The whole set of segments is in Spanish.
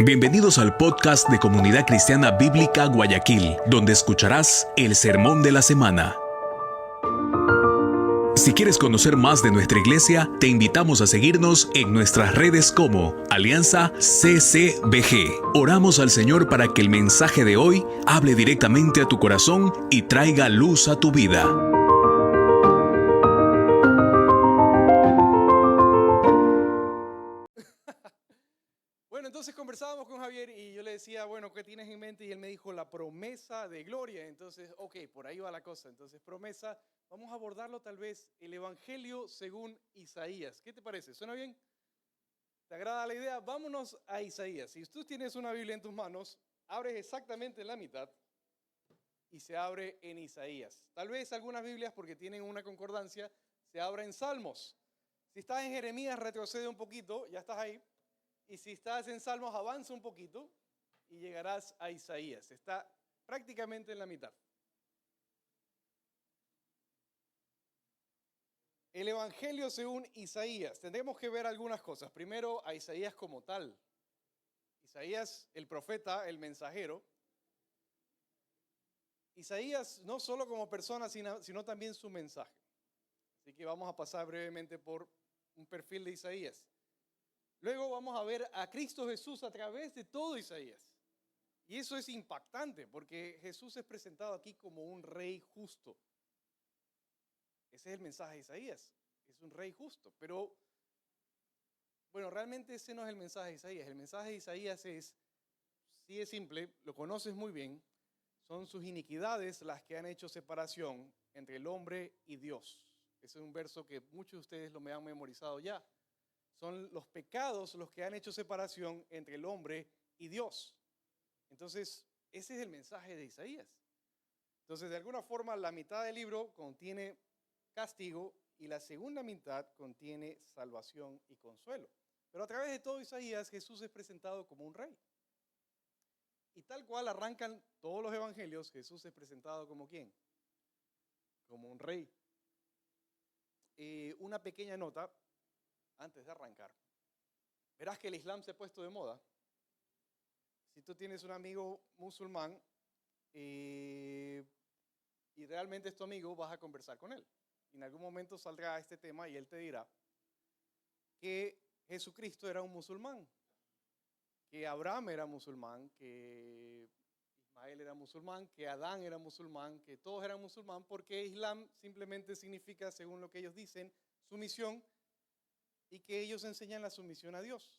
Bienvenidos al podcast de Comunidad Cristiana Bíblica Guayaquil, donde escucharás el Sermón de la Semana. Si quieres conocer más de nuestra iglesia, te invitamos a seguirnos en nuestras redes como Alianza CCBG. Oramos al Señor para que el mensaje de hoy hable directamente a tu corazón y traiga luz a tu vida. Bueno, entonces conversábamos con Javier y yo le decía, bueno, ¿qué tienes en mente? Y él me dijo, la promesa de gloria. Entonces, ok, por ahí va la cosa. Entonces, promesa, vamos a abordarlo tal vez, el Evangelio según Isaías. ¿Qué te parece? ¿Suena bien? ¿Te agrada la idea? Vámonos a Isaías. Si tú tienes una Biblia en tus manos, abres exactamente la mitad y se abre en Isaías. Tal vez algunas Biblias, porque tienen una concordancia, se abra en Salmos. Si estás en Jeremías, retrocede un poquito, ya estás ahí. Y si estás en Salmos, avanza un poquito y llegarás a Isaías. Está prácticamente en la mitad. El Evangelio según Isaías. Tendremos que ver algunas cosas. Primero, a Isaías como tal. Isaías, el profeta, el mensajero. Isaías no solo como persona, sino también su mensaje. Así que vamos a pasar brevemente por un perfil de Isaías. Luego vamos a ver a Cristo Jesús a través de todo Isaías. Y eso es impactante porque Jesús es presentado aquí como un rey justo. Ese es el mensaje de Isaías. Es un rey justo. Pero, bueno, realmente ese no es el mensaje de Isaías. El mensaje de Isaías sí es simple, lo conoces muy bien. Son sus iniquidades las que han hecho separación entre el hombre y Dios. Ese es un verso que muchos de ustedes lo me han memorizado ya. Son los pecados los que han hecho separación entre el hombre y Dios. Entonces, ese es el mensaje de Isaías. Entonces, de alguna forma, la mitad del libro contiene castigo y la segunda mitad contiene salvación y consuelo. Pero a través de todo Isaías, Jesús es presentado como un rey. Y tal cual arrancan todos los evangelios, Jesús es presentado como ¿quién? Como un rey. Una pequeña nota antes de arrancar. Verás que el Islam se ha puesto de moda. Si tú tienes un amigo musulmán y realmente es tu amigo, vas a conversar con él. En algún momento saldrá este tema y él te dirá que Jesucristo era un musulmán, que Abraham era musulmán, que Ismael era musulmán, que Adán era musulmán, que todos eran musulmán, porque Islam simplemente significa, según lo que ellos dicen, sumisión, y que ellos enseñan la sumisión a Dios.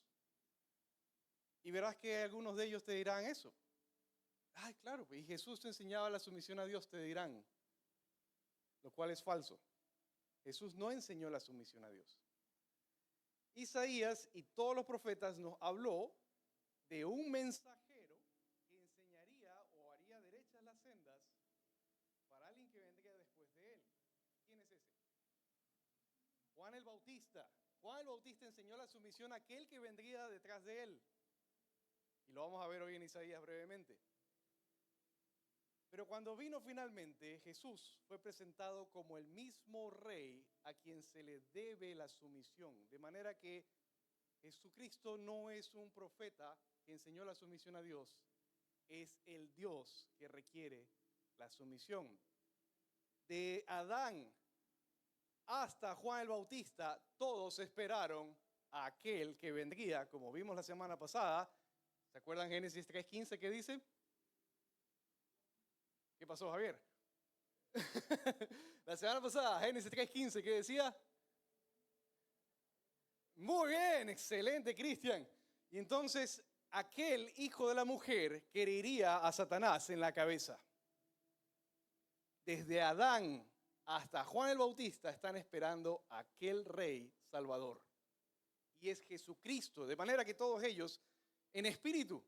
Y verás que algunos de ellos te dirán eso. Ay, claro, y Jesús te enseñaba la sumisión a Dios, te dirán, lo cual es falso. Jesús no enseñó la sumisión a Dios. Isaías y todos los profetas nos habló de un mensajero que enseñaría o haría derechas las sendas para alguien que vendría después de él. ¿Quién es ese? Juan el Bautista. Juan el Bautista enseñó la sumisión a aquel que vendría detrás de él. Y lo vamos a ver hoy en Isaías brevemente. Pero cuando vino finalmente, Jesús fue presentado como el mismo rey a quien se le debe la sumisión. De manera que Jesucristo no es un profeta que enseñó la sumisión a Dios, es el Dios que requiere la sumisión. De Adán hasta Juan el Bautista, todos esperaron a aquel que vendría, como vimos la semana pasada. ¿Se acuerdan Génesis 3:15 que dice? ¿Qué pasó, Javier? La semana pasada, Génesis 3:15, ¿qué decía? Muy bien, excelente, Cristian. Y entonces, aquel hijo de la mujer que heriría a Satanás en la cabeza. Desde Adán hasta Juan el Bautista están esperando a aquel rey salvador. Y es Jesucristo, de manera que todos ellos, en espíritu,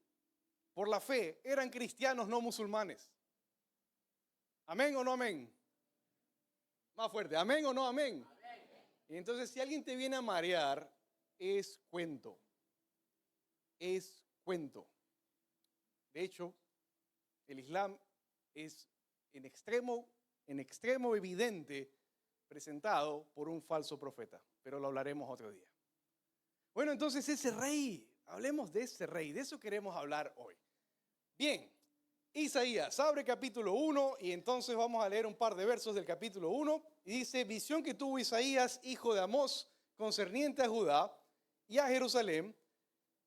por la fe, eran cristianos no musulmanes. ¿Amén o no amén? Más fuerte, ¿amén o no amén? Amén. Y entonces, si alguien te viene a marear, es cuento. Es cuento. De hecho, el Islam es en extremo evidente presentado por un falso profeta. Pero lo hablaremos otro día. Bueno, entonces ese rey Hablemos de ese rey, de eso queremos hablar hoy. Bien, Isaías, abre capítulo 1 y entonces vamos a leer un par de versos del capítulo 1. Y dice, visión que tuvo Isaías, hijo de Amós, concerniente a Judá y a Jerusalén,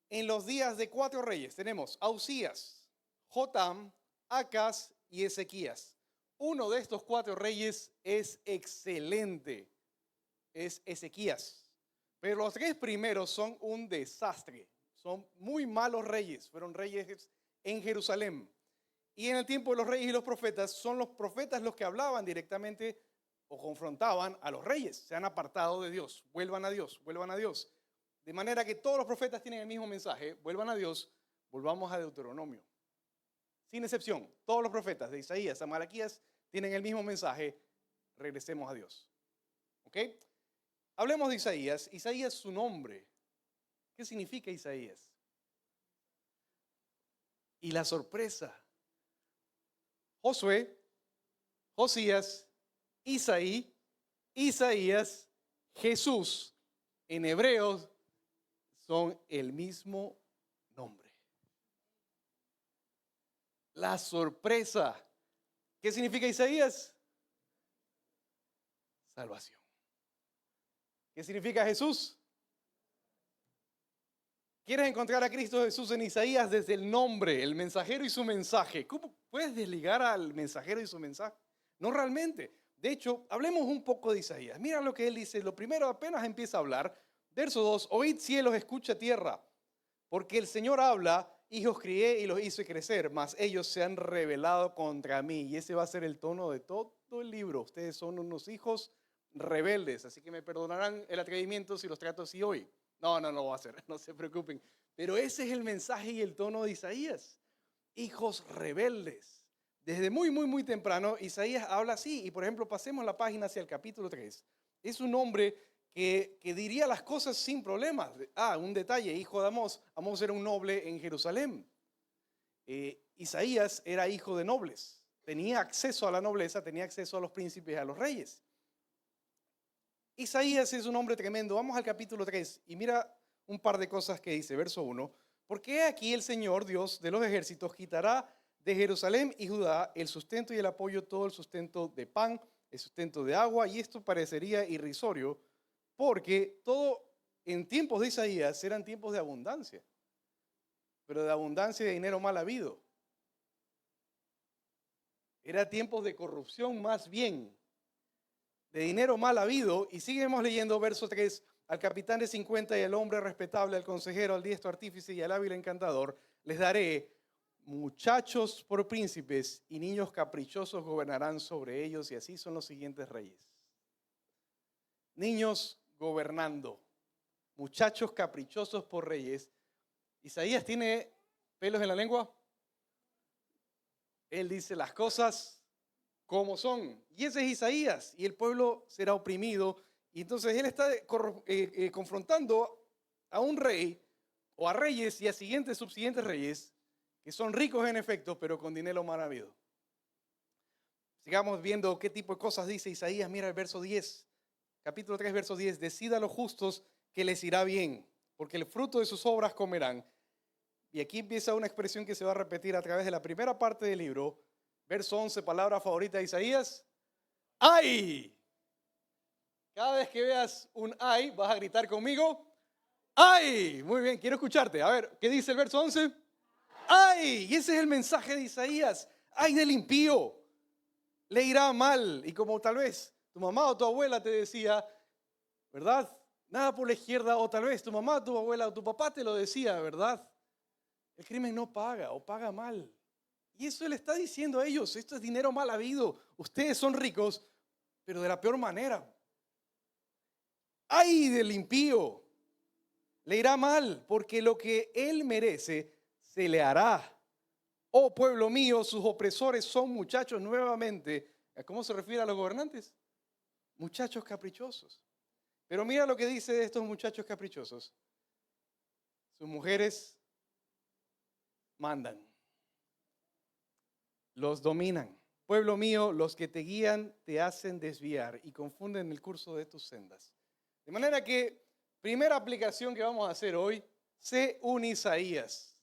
en los días de 4 reyes. Tenemos a Uzías, Jotam, Acaz y Ezequías. Uno de estos 4 reyes es excelente, es Ezequías. Pero los 3 primeros son un desastre, son muy malos reyes, fueron reyes en Jerusalén. Y en el tiempo de los reyes y los profetas, son los profetas los que hablaban directamente o confrontaban a los reyes. Se han apartado de Dios, vuelvan a Dios, vuelvan a Dios. De manera que todos los profetas tienen el mismo mensaje, vuelvan a Dios, volvamos a Deuteronomio. Sin excepción, todos los profetas de Isaías a Malaquías tienen el mismo mensaje, regresemos a Dios. ¿Ok? Hablemos de Isaías. Isaías, su nombre. ¿Qué significa Isaías? Y la sorpresa. Josué, Josías, Isaí, Isaías, Jesús, en hebreos son el mismo nombre. La sorpresa. ¿Qué significa Isaías? Salvación. ¿Qué significa Jesús? ¿Quieres encontrar a Cristo Jesús en Isaías desde el nombre, el mensajero y su mensaje? ¿Cómo puedes desligar al mensajero y su mensaje? No realmente. De hecho, hablemos un poco de Isaías. Mira lo que él dice. Lo primero, apenas empieza a hablar. Verso 2, oíd cielos, escucha tierra, porque el Señor habla, hijos crié y los hice crecer, mas ellos se han rebelado contra mí. Y ese va a ser el tono de todo el libro. Ustedes son unos hijos rebeldes, así que me perdonarán el atrevimiento si los trato así hoy. No lo voy a hacer, no se preocupen. Pero ese es el mensaje y el tono de Isaías. Hijos rebeldes. Desde muy temprano, Isaías habla así. Y por ejemplo, pasemos la página hacia el capítulo 3. Es un hombre que diría las cosas sin problemas. Un detalle, hijo de Amós. Amós era un noble en Jerusalén. Isaías era hijo de nobles. Tenía acceso a la nobleza, tenía acceso a los príncipes y a los reyes. Isaías es un hombre tremendo. Vamos al capítulo 3 y mira un par de cosas que dice. Verso 1. Porque aquí el Señor, Dios de los ejércitos, quitará de Jerusalén y Judá el sustento y el apoyo, todo el sustento de pan, el sustento de agua, y esto parecería irrisorio, porque todo en tiempos de Isaías eran tiempos de abundancia, pero de abundancia de dinero mal habido. Era tiempos de corrupción más bien, de dinero mal habido. Y seguimos leyendo verso 3, al capitán de 50 y al hombre respetable, al consejero, al diestro artífice y al hábil encantador, les daré muchachos por príncipes y niños caprichosos gobernarán sobre ellos. Y así son los siguientes reyes. Niños gobernando, muchachos caprichosos por reyes. Isaías tiene pelos en la lengua. Él dice las cosas como son. Y ese es Isaías. Y el pueblo será oprimido. Y entonces él está confrontando a un rey o a reyes y a siguientes, subsiguientes reyes que son ricos en efecto, pero con dinero mal habido. Sigamos viendo qué tipo de cosas dice Isaías. Mira el verso 10. Capítulo 3, verso 10. Decid a los justos que les irá bien, porque el fruto de sus obras comerán. Y aquí empieza una expresión que se va a repetir a través de la primera parte del libro. Verso 11, palabra favorita de Isaías. ¡Ay! Cada vez que veas un ay, vas a gritar conmigo. ¡Ay! Muy bien, quiero escucharte. A ver, ¿qué dice el verso 11? ¡Ay! Y ese es el mensaje de Isaías. ¡Ay del impío! Le irá mal. Y como tal vez tu mamá o tu abuela te decía, ¿verdad? Nada por la izquierda. O tal vez tu mamá, tu abuela o tu papá te lo decía, ¿verdad? El crimen no paga o paga mal. Y eso le está diciendo a ellos, esto es dinero mal habido. Ustedes son ricos, pero de la peor manera. ¡Ay del impío! Le irá mal, porque lo que él merece se le hará. Oh pueblo mío, sus opresores son muchachos nuevamente. ¿Cómo se refiere a los gobernantes? Muchachos caprichosos. Pero mira lo que dice de estos muchachos caprichosos. Sus mujeres mandan. Los dominan. Pueblo mío, los que te guían te hacen desviar y confunden el curso de tus sendas. De manera que, primera aplicación que vamos a hacer hoy, sé un Isaías.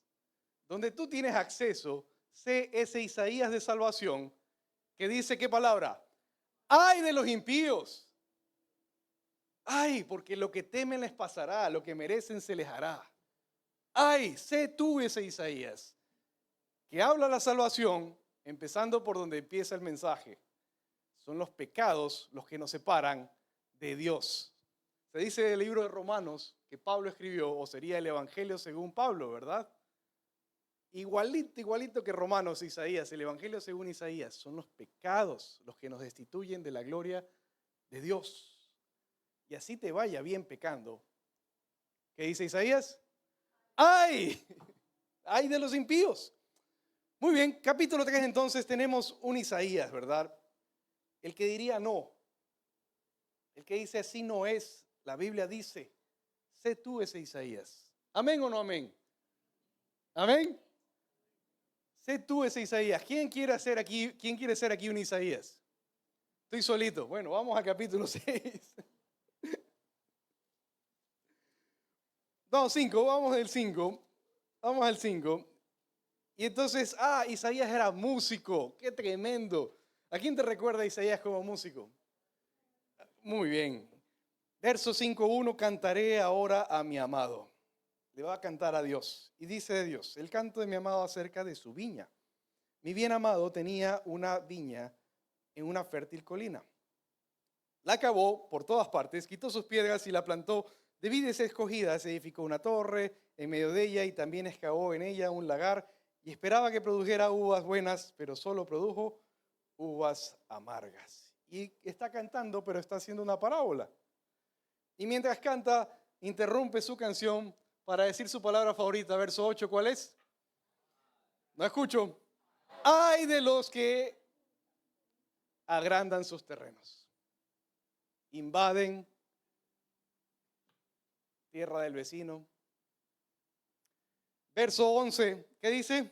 Donde tú tienes acceso, sé ese Isaías de salvación que dice, ¿qué palabra? ¡Ay de los impíos! ¡Ay! Porque lo que temen les pasará, lo que merecen se les hará. ¡Ay! Sé tú ese Isaías que habla la salvación, empezando por donde empieza el mensaje. Son los pecados los que nos separan de Dios. Se dice del libro de Romanos que Pablo escribió, o sería el Evangelio según Pablo, ¿verdad? Igualito que Romanos, Isaías, el Evangelio según Isaías, son los pecados los que nos destituyen de la gloria de Dios. Y así te vaya bien pecando. ¿Qué dice Isaías? ¡Ay! ¡Ay de los impíos! Muy bien, capítulo 3 entonces tenemos un Isaías, ¿verdad? El que diría no. El que dice así no es. La Biblia dice, sé tú ese Isaías. ¿Amén o no amén? ¿Amén? Sé tú ese Isaías. ¿Quién quiere ser aquí un Isaías? Estoy solito. Bueno, vamos al capítulo 6. No, 5, vamos del 5. Vamos al 5. Y entonces, Isaías era músico. ¡Qué tremendo! ¿A quién te recuerda Isaías como músico? Muy bien. Verso 5:1, cantaré ahora a mi amado. Le va a cantar a Dios. Y dice de Dios, el canto de mi amado acerca de su viña. Mi bien amado tenía una viña en una fértil colina. La cavó por todas partes, quitó sus piedras y la plantó de vides escogidas, edificó una torre en medio de ella y también excavó en ella un lagar y esperaba que produjera uvas buenas, pero solo produjo uvas amargas. Y está cantando, pero está haciendo una parábola. Y mientras canta, interrumpe su canción para decir su palabra favorita, verso 8, ¿cuál es? No escucho. Ay de los que agrandan sus terrenos, invaden tierra del vecino. Verso 11, ¿qué dice?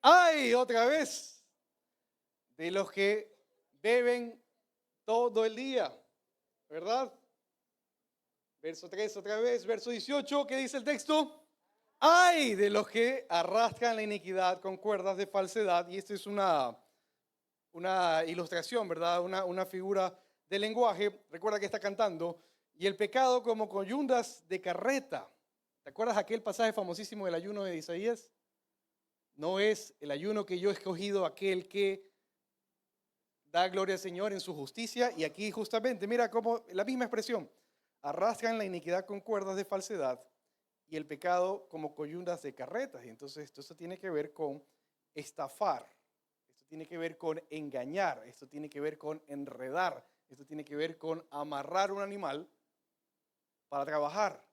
Ay, otra vez, de los que beben todo el día, ¿verdad? Verso 3 otra vez, verso 18, ¿qué dice el texto? Ay de los que arrastran la iniquidad con cuerdas de falsedad. Y esto es una ilustración, ¿verdad? Una figura de lenguaje. Recuerda que está cantando. Y el pecado como coyundas de carreta. ¿Te acuerdas aquel pasaje famosísimo del ayuno de Isaías? No es el ayuno que yo he escogido aquel que da gloria al Señor en su justicia. Y aquí justamente, mira cómo la misma expresión. Arrastran la iniquidad con cuerdas de falsedad y el pecado como coyundas de carretas. Y entonces esto tiene que ver con estafar, esto tiene que ver con engañar, esto tiene que ver con enredar, esto tiene que ver con amarrar un animal para trabajar.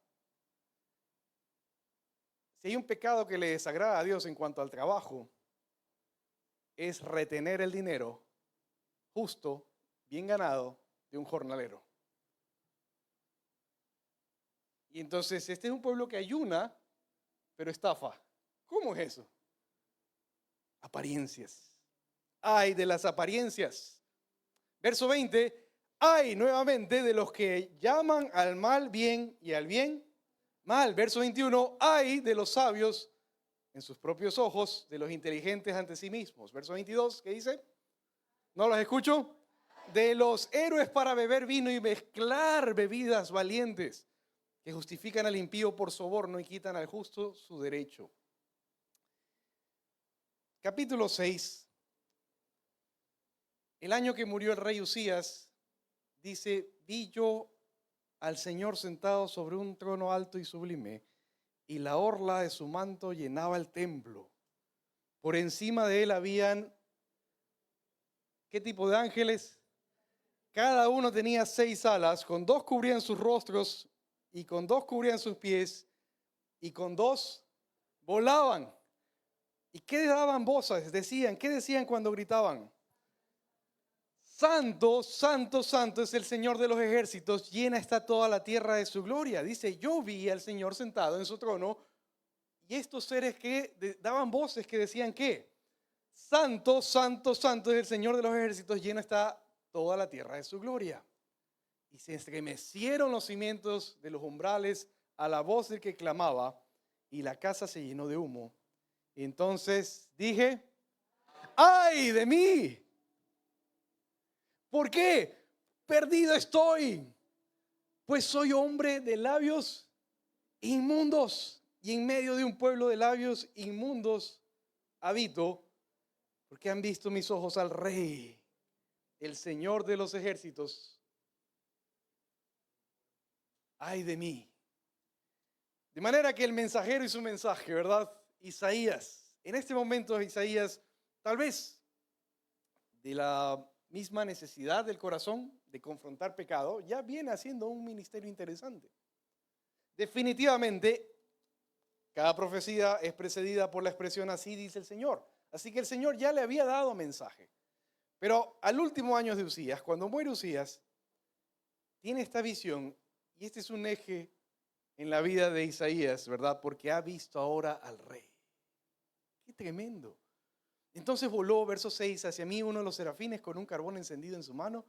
Si hay un pecado que le desagrada a Dios en cuanto al trabajo, es retener el dinero justo, bien ganado, de un jornalero. Y entonces este es un pueblo que ayuna, pero estafa. ¿Cómo es eso? Apariencias. Ay de las apariencias. Verso 20. Ay nuevamente de los que llaman al mal bien y al bien mal. Verso 21. Ay de los sabios en sus propios ojos, de los inteligentes ante sí mismos. Verso 22. ¿Qué dice? ¿No los escucho? De los héroes para beber vino y mezclar bebidas valientes, que justifican al impío por soborno y quitan al justo su derecho. Capítulo 6. El año que murió el rey Usías, dice, vi yo al Señor sentado sobre un trono alto y sublime, y la orla de su manto llenaba el templo. Por encima de él habían, ¿qué tipo de ángeles? Cada uno tenía 6 alas, con 2 cubrían sus rostros, y con 2 cubrían sus pies, y con 2 volaban. ¿Y qué daban voces? ¿Qué decían cuando gritaban? Santo, santo, santo es el Señor de los ejércitos, llena está toda la tierra de su gloria. Dice, yo vi al Señor sentado en su trono, y estos seres que daban voces que decían, ¿qué? Santo, santo, santo es el Señor de los ejércitos, llena está toda la tierra de su gloria. Y se estremecieron los cimientos de los umbrales a la voz del que clamaba, y la casa se llenó de humo. Entonces dije, ¡ay de mí! ¿Por qué? Perdido estoy, pues soy hombre de labios inmundos, y en medio de un pueblo de labios inmundos habito, porque han visto mis ojos al Rey, el Señor de los ejércitos. ¡Ay de mí! De manera que el mensajero y su mensaje, ¿verdad? Isaías, en este momento Isaías, tal vez de la misma necesidad del corazón de confrontar pecado, ya viene haciendo un ministerio interesante. Definitivamente, cada profecía es precedida por la expresión así dice el Señor. Así que el Señor ya le había dado mensaje. Pero al último año de Usías, cuando muere Usías, tiene esta visión, y este es un eje en la vida de Isaías, ¿verdad? Porque ha visto ahora al Rey. ¡Qué tremendo! Entonces voló, verso 6, hacia mí uno de los serafines con un carbón encendido en su mano,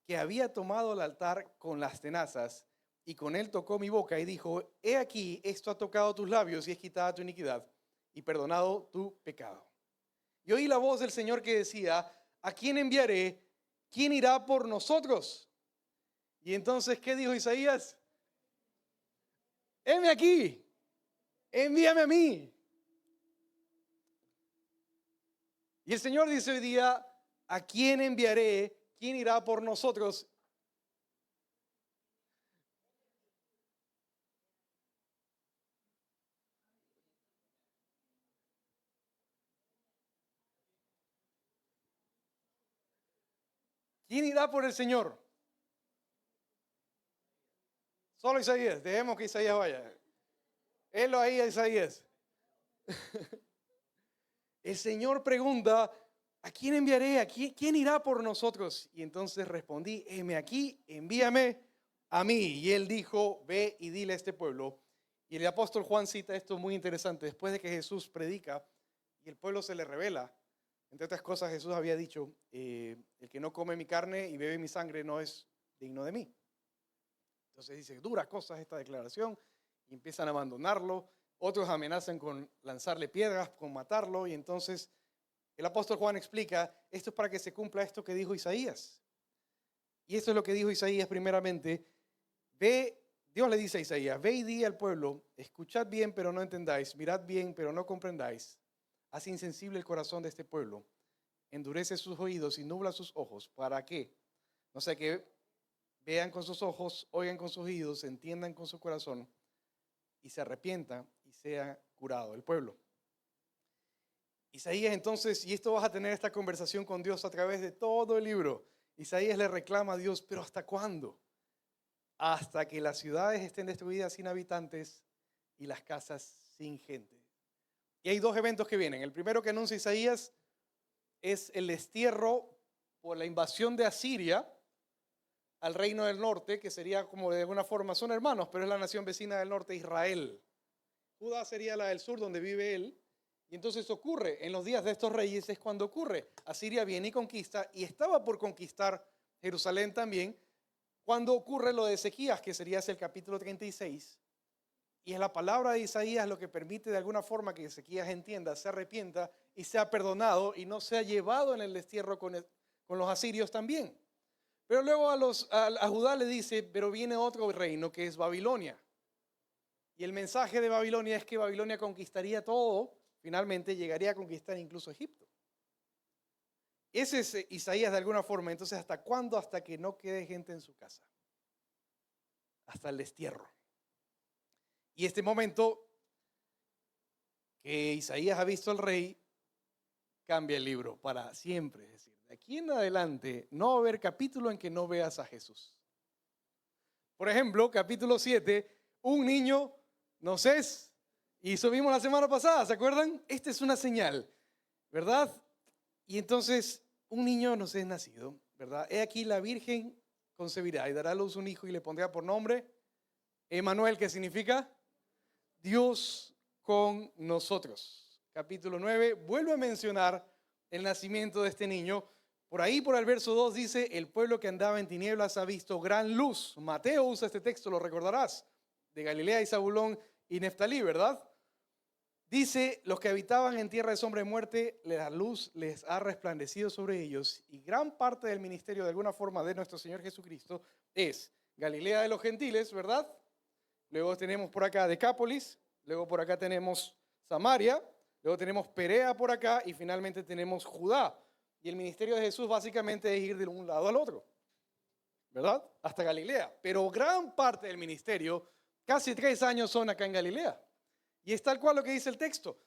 que había tomado el altar con las tenazas, y con él tocó mi boca y dijo, he aquí, esto ha tocado tus labios y es quitada tu iniquidad y perdonado tu pecado. Y oí la voz del Señor que decía, ¿a quién enviaré? ¿Quién irá por nosotros? Y entonces, ¿qué dijo Isaías? Heme aquí, envíame a mí. Y el Señor dice hoy día, ¿a quién enviaré? ¿Quién irá por nosotros? ¿Quién irá por el Señor? Solo Isaías, dejemos que Isaías vaya. Él lo ahí a Isaías. El Señor pregunta, ¿a quién enviaré? ¿Quién irá por nosotros? Y entonces respondí, heme aquí, envíame a mí. Y él dijo, ve y dile a este pueblo. Y el apóstol Juan cita esto muy interesante. Después de que Jesús predica y el pueblo se le revela, entre otras cosas Jesús había dicho, el que no come mi carne y bebe mi sangre no es digno de mí. Entonces dice, dura cosas esta declaración, y empiezan a abandonarlo. Otros amenazan con lanzarle piedras, con matarlo, y entonces el apóstol Juan explica, esto es para que se cumpla esto que dijo Isaías. Y esto es lo que dijo Isaías primeramente. Dios le dice a Isaías, ve y di al pueblo, escuchad bien pero no entendáis, mirad bien pero no comprendáis. Haz insensible el corazón de este pueblo, endurece sus oídos y nubla sus ojos. ¿Para qué? No sé, que vean con sus ojos, oigan con sus oídos, entiendan con su corazón y se arrepientan y sea curado el pueblo. Isaías entonces, y esto vas a tener esta conversación con Dios a través de todo el libro. Isaías le reclama a Dios, pero ¿hasta cuándo? Hasta que las ciudades estén destruidas sin habitantes y las casas sin gente. Y hay dos eventos que vienen. El primero que anuncia Isaías es el destierro por la invasión de Asiria al reino del norte, que sería como de alguna forma, son hermanos, pero es la nación vecina del norte, Israel. Judá sería la del sur, donde vive él. Y entonces ocurre, en los días de estos reyes es cuando ocurre. Asiria viene y conquista, y estaba por conquistar Jerusalén también, cuando ocurre lo de Ezequías, que sería el capítulo 36. Y es la palabra de Isaías lo que permite de alguna forma que Ezequías entienda, se arrepienta y sea perdonado y no sea llevado en el destierro con los asirios también. Pero luego a Judá le dice, pero viene otro reino que es Babilonia. Y el mensaje de Babilonia es que Babilonia conquistaría todo, finalmente llegaría a conquistar incluso Egipto. Ese es Isaías de alguna forma. Entonces, ¿hasta cuándo? Hasta que no quede gente en su casa. Hasta el destierro. Y este momento que Isaías ha visto al rey, cambia el libro para siempre. Es decir, de aquí en adelante no va a haber capítulo en que no veas a Jesús. Por ejemplo, capítulo 7, un niño nos es, y eso vimos la semana pasada, ¿se acuerdan? Esta es una señal, ¿verdad? Y entonces un niño nos es nacido, ¿verdad? He aquí la Virgen concebirá y dará a luz un hijo y le pondrá por nombre Emmanuel, que significa Dios con nosotros. Capítulo 9 vuelve a mencionar el nacimiento de este niño. Por ahí, por el verso 2 dice, el pueblo que andaba en tinieblas ha visto gran luz. Mateo usa este texto, lo recordarás, de Galilea y Zabulón y Neftalí, ¿verdad? Dice, los que habitaban en tierra de sombra de muerte, la luz les ha resplandecido sobre ellos, y gran parte del ministerio de alguna forma de nuestro Señor Jesucristo es Galilea de los gentiles, ¿verdad? Luego tenemos por acá Decápolis, luego por acá tenemos Samaria, luego tenemos Perea por acá y finalmente tenemos Judá. Y el ministerio de Jesús básicamente es ir de un lado al otro, ¿verdad? Hasta Galilea. Pero gran parte del ministerio, casi 3 años son acá en Galilea. Y es tal cual lo que dice el texto,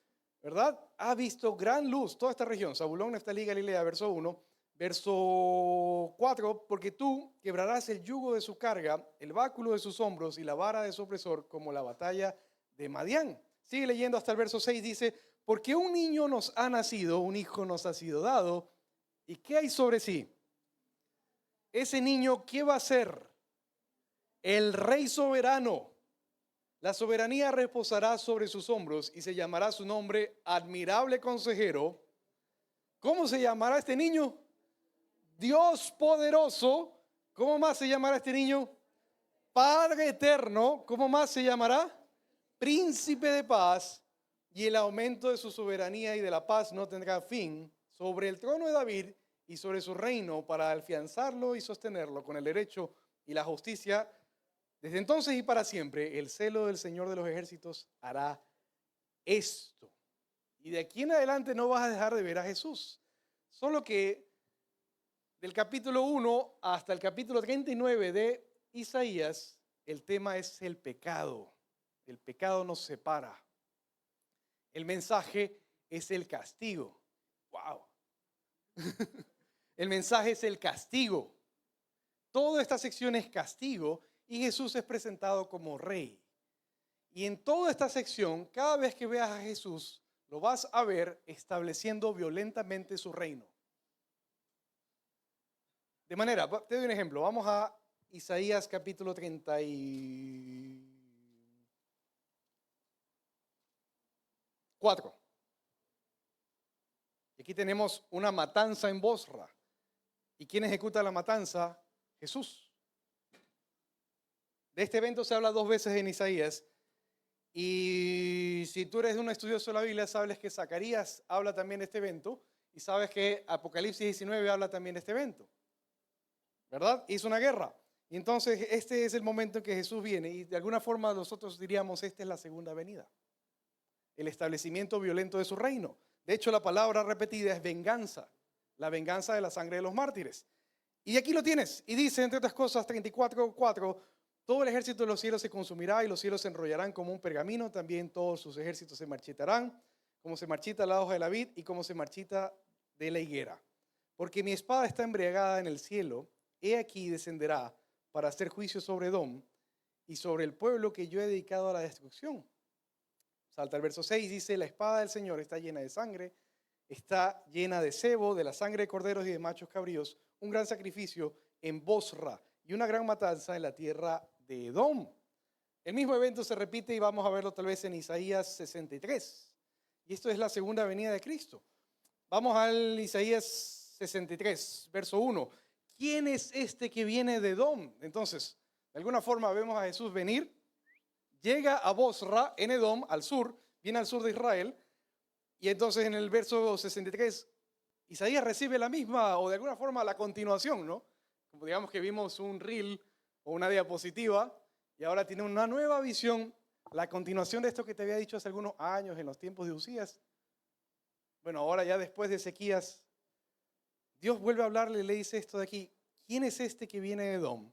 ¿verdad? Ha visto gran luz toda esta región, Zabulón, Neftalí, Galilea, verso 1. Verso 4, porque tú quebrarás el yugo de su carga, el báculo de sus hombros y la vara de su opresor como la batalla de Madián. Sigue leyendo hasta el verso 6, dice, porque un niño nos ha nacido, un hijo nos ha sido dado, ¿y qué hay sobre sí? Ese niño, ¿qué va a ser? El rey soberano. La soberanía reposará sobre sus hombros y se llamará su nombre admirable consejero. ¿Cómo se llamará este niño? Dios poderoso. ¿Cómo más se llamará este niño? Padre eterno. ¿Cómo más se llamará? Príncipe de paz. Y el aumento de su soberanía y de la paz no tendrá fin sobre el trono de David y sobre su reino, para afianzarlo y sostenerlo con el derecho y la justicia desde entonces y para siempre. El celo del Señor de los ejércitos hará esto. Y de aquí en adelante no vas a dejar de ver a Jesús. Solo que del capítulo 1 hasta el capítulo 39 de Isaías, el tema es el pecado. El pecado nos separa. El mensaje es el castigo. ¡Wow! El mensaje es el castigo. Toda esta sección es castigo y Jesús es presentado como rey. Y en toda esta sección, cada vez que veas a Jesús, lo vas a ver estableciendo violentamente su reino. De manera, te doy un ejemplo. Vamos a Isaías capítulo 34. Aquí tenemos una matanza en Bosra. ¿Y quién ejecuta la matanza? Jesús. De este evento se habla 2 veces en Isaías. Y si tú eres un estudioso de la Biblia, sabes que Zacarías habla también de este evento. Y sabes que Apocalipsis 19 habla también de este evento. ¿Verdad? Hizo una guerra. Y entonces este es el momento en que Jesús viene. Y de alguna forma nosotros diríamos, esta es la segunda venida. El establecimiento violento de su reino. De hecho, la palabra repetida es venganza. La venganza de la sangre de los mártires. Y aquí lo tienes. Y dice, entre otras cosas, 34:4, todo el ejército de los cielos se consumirá y los cielos se enrollarán como un pergamino. También todos sus ejércitos se marchitarán, como se marchita la hoja de la vid y como se marchita de la higuera. Porque mi espada está embriagada en el cielo. He aquí descenderá para hacer juicio sobre Edom y sobre el pueblo que yo he dedicado a la destrucción. Salta el verso 6, dice, la espada del Señor está llena de sangre, está llena de sebo, de la sangre de corderos y de machos cabríos, un gran sacrificio en Bosra y una gran matanza en la tierra de Edom. El mismo evento se repite y vamos a verlo tal vez en Isaías 63. Y esto es la segunda venida de Cristo. Vamos al Isaías 63, verso 1. ¿Quién es este que viene de Edom? Entonces, de alguna forma vemos a Jesús venir, llega a Bosra en Edom, al sur, viene al sur de Israel, y entonces en el verso 63, Isaías recibe la misma, o de alguna forma la continuación, ¿no? Como digamos que vimos un reel o una diapositiva, y ahora tiene una nueva visión, la continuación de esto que te había dicho hace algunos años en los tiempos de Usías. Bueno, ahora ya después de Ezequías, Dios vuelve a hablarle y le dice esto de aquí. ¿Quién es este que viene de Edom,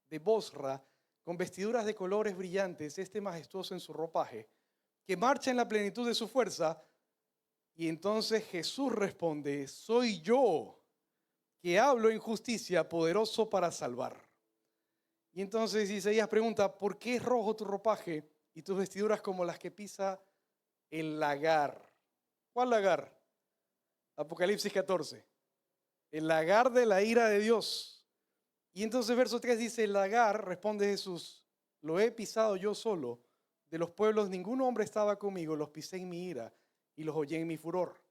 de Bosra, con vestiduras de colores brillantes, este majestuoso en su ropaje, que marcha en la plenitud de su fuerza? Y entonces Jesús responde, soy yo, que hablo en justicia, poderoso para salvar. Y entonces Isaías pregunta, ¿por qué es rojo tu ropaje y tus vestiduras como las que pisa el lagar? ¿Cuál lagar? Apocalipsis 14. El lagar de la ira de Dios. Y entonces verso 3 dice, el lagar, responde Jesús, lo he pisado yo solo, de los pueblos ningún hombre estaba conmigo, los pisé en mi ira y los hollé en mi furor.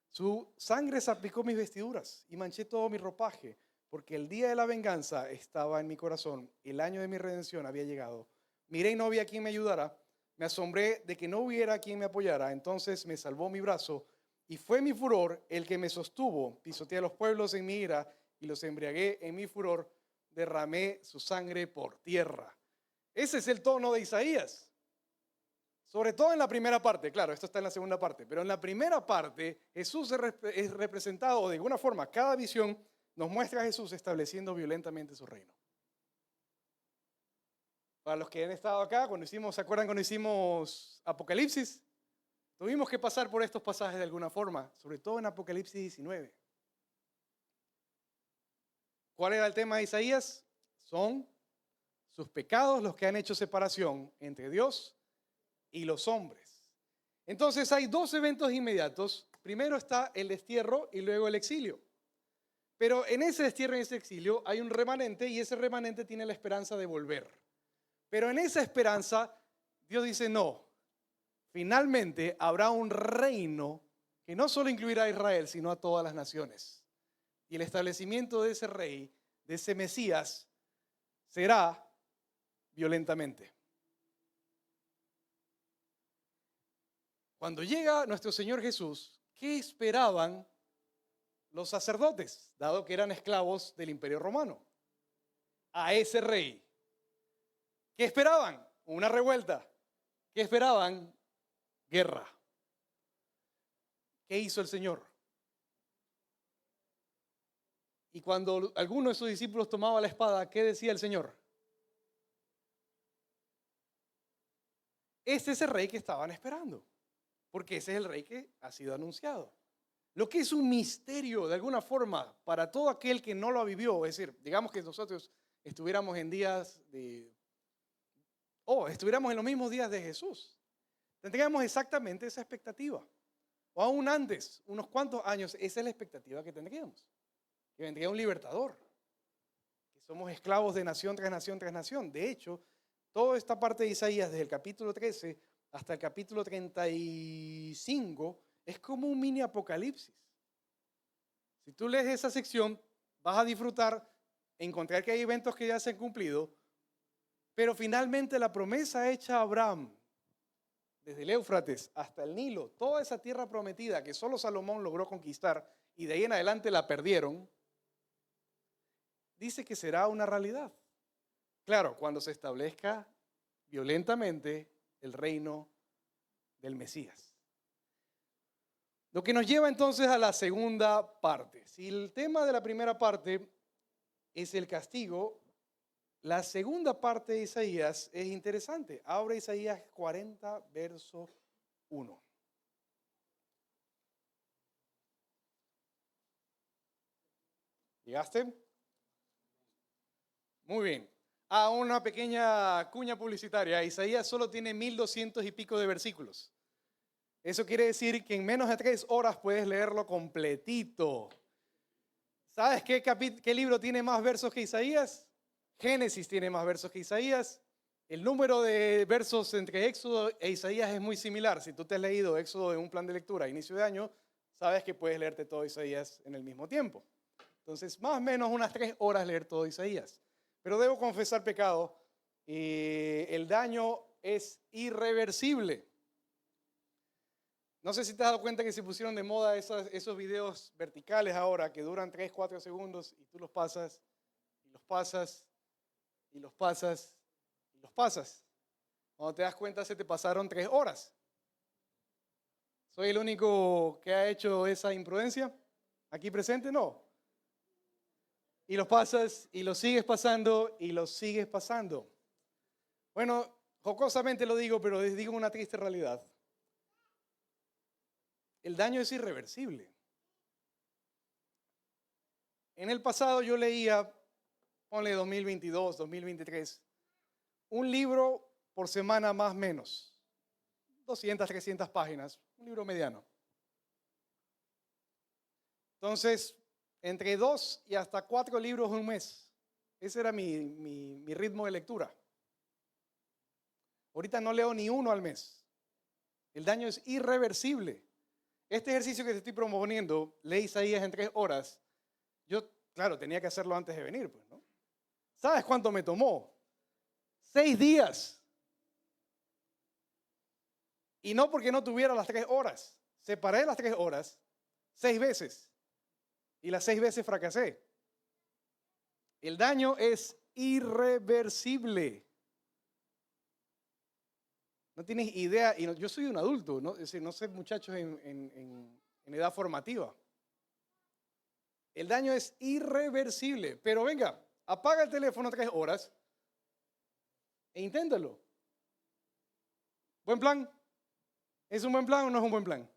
Su sangre salpicó mis vestiduras y manché todo mi ropaje, porque el día de la venganza estaba en mi corazón, el año de mi redención había llegado. Miré y no había quien me ayudara, Me asombré de que no hubiera quien me apoyara. Entonces me salvó mi brazo y fue mi furor el que me sostuvo. Pisoteé a los pueblos en mi ira y los embriagué en mi furor. Derramé su sangre por tierra. Ese es el tono de Isaías. Sobre todo en la primera parte, claro, esto está en la segunda parte, pero en la primera parte Jesús es representado de alguna forma. Cada visión nos muestra a Jesús estableciendo violentamente su reino. Para los que han estado acá, ¿se acuerdan cuando hicimos Apocalipsis? Tuvimos que pasar por estos pasajes de alguna forma, sobre todo en Apocalipsis 19. ¿Cuál era el tema de Isaías? Son sus pecados los que han hecho separación entre Dios y los hombres. Entonces hay dos eventos inmediatos. Primero está el destierro y luego el exilio. Pero en ese destierro y ese exilio hay un remanente y ese remanente tiene la esperanza de volver. Pero en esa esperanza Dios dice no. Finalmente habrá un reino que no solo incluirá a Israel, sino a todas las naciones. Y el establecimiento de ese rey, de ese Mesías, será violentamente. Cuando llega nuestro Señor Jesús, ¿qué esperaban los sacerdotes, dado que eran esclavos del Imperio Romano? A ese rey. ¿Qué esperaban? Una revuelta. ¿Qué esperaban? Guerra. ¿Qué hizo el Señor? Y cuando alguno de sus discípulos tomaba la espada, ¿qué decía el Señor? Este es el rey que estaban esperando, porque ese es el rey que ha sido anunciado. Lo que es un misterio de alguna forma para todo aquel que no lo vivió, es decir, digamos que nosotros estuviéramos en estuviéramos en los mismos días de Jesús, tendríamos exactamente esa expectativa. O aún antes, unos cuantos años, esa es la expectativa que tendríamos. Que vendría un libertador. Que somos esclavos de nación tras nación tras nación. De hecho, toda esta parte de Isaías, desde el capítulo 13 hasta el capítulo 35, es como un mini apocalipsis. Si tú lees esa sección, vas a disfrutar, encontrar que hay eventos que ya se han cumplido, pero finalmente la promesa hecha a Abraham, desde el Éufrates hasta el Nilo, toda esa tierra prometida que solo Salomón logró conquistar y de ahí en adelante la perdieron, dice que será una realidad. Claro, cuando se establezca violentamente el reino del Mesías. Lo que nos lleva entonces a la segunda parte. Si el tema de la primera parte es el castigo, la segunda parte de Isaías es interesante. Abre Isaías 40, verso 1. ¿Llegaste? Muy bien. Una pequeña cuña publicitaria. Isaías solo tiene 1200 y pico de versículos. Eso quiere decir que en menos de 3 horas puedes leerlo completito. ¿Sabes qué libro tiene más versos que Isaías? Génesis tiene más versos que Isaías. El número de versos entre Éxodo e Isaías es muy similar. Si tú te has leído Éxodo en un plan de lectura a inicio de año, sabes que puedes leerte todo Isaías en el mismo tiempo. Entonces, más o menos unas 3 horas leer todo Isaías. Pero debo confesar pecado. El daño es irreversible. No sé si te has dado cuenta que se pusieron de moda esos videos verticales ahora que duran 3, 4 segundos y tú los pasas, y los pasas, y los pasas, y los pasas. Cuando te das cuenta se te pasaron 3 horas. ¿Soy el único que ha hecho esa imprudencia? ¿Aquí presente? No. Y los pasas, y los sigues pasando, y los sigues pasando. Bueno, jocosamente lo digo, pero les digo una triste realidad. El daño es irreversible. En el pasado yo leía, ponle 2022, 2023, un libro por semana más o menos, 200, 300 páginas, un libro mediano. Entonces, entre 2 y hasta 4 libros en un mes. Ese era mi ritmo de lectura. Ahorita no leo ni uno al mes. El daño es irreversible. Este ejercicio que te estoy proponiendo, lee Isaías en 3 horas. Yo, claro, tenía que hacerlo antes de venir, pues, ¿no? ¿Sabes cuánto me tomó? 6 días. Y no porque no tuviera las 3 horas. Separé las 3 horas 6 veces. Y las 6 veces fracasé. El daño es irreversible. No tienes idea, y yo soy un adulto, ¿no? Es decir, no sé muchachos en edad formativa. El daño es irreversible. Pero venga, apaga el teléfono 3 horas e inténtalo. ¿Buen plan? ¿Es un buen plan o no es un buen plan?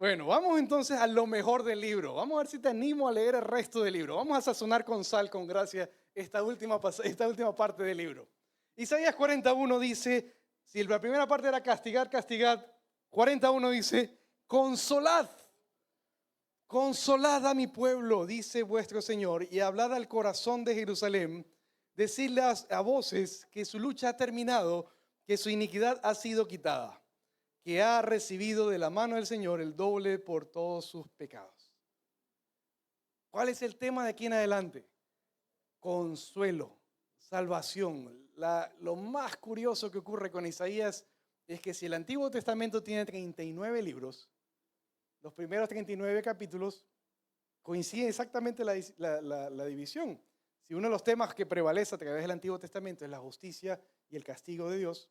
Bueno, vamos entonces a lo mejor del libro. Vamos a ver si te animo a leer el resto del libro. Vamos a sazonar con sal, con gracia, esta última parte del libro. Isaías 41 dice, si la primera parte era castigar, castigad, 41 dice, consolad, consolad a mi pueblo, dice vuestro Señor, y hablad al corazón de Jerusalén, decidle a voces que su lucha ha terminado, que su iniquidad ha sido quitada, que ha recibido de la mano del Señor el doble por todos sus pecados. ¿Cuál es el tema de aquí en adelante? Consuelo, salvación. Lo más curioso que ocurre con Isaías es que si el Antiguo Testamento tiene 39 libros, los primeros 39 capítulos coinciden exactamente la división. Si uno de los temas que prevalece a través del Antiguo Testamento es la justicia y el castigo de Dios,